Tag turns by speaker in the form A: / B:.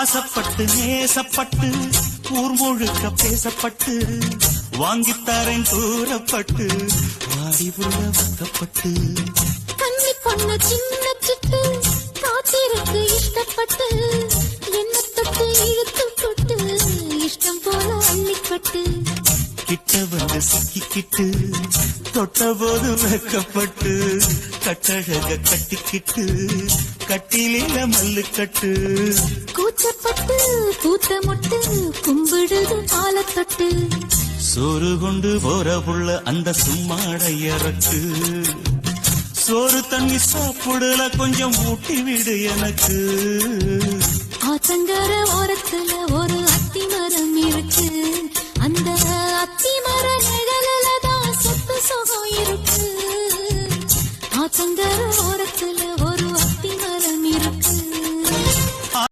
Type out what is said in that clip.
A: ஆசப்பட்டு நேசப்பட்டு ஊர் முழுக்க பேசப்பட்டு வாங்கித்தாரேன் கூறப்பட்டு வாடி உள்ள வைக்கப்பட்டு
B: கண்ணி பொண்ணு சின்ன சிட்டு காத்திருக்கு இஷ்டப்பட்டு என்ன தொட்டு இழுத்து கொட்டு இஷ்டம் போல அள்ளிப்பட்டு
A: கிட்ட வந்து சிக்கிக்கிட்டு தொட்ட போது வைக்கப்பட்டு கட்டழக கட்டிக்கிட்டு கட்டிலில மல்லு கட்டு
B: கூச்சப்பட்டு கூத்த முட்டு கும்பிடுது ஆலத்தொட்டு
A: சோறு கொண்டு போற புள்ள அந்த சும்மாட இறக்கு சோறு தண்ணி சாப்பிடல கொஞ்சம் ஊட்டி விடு எனக்கு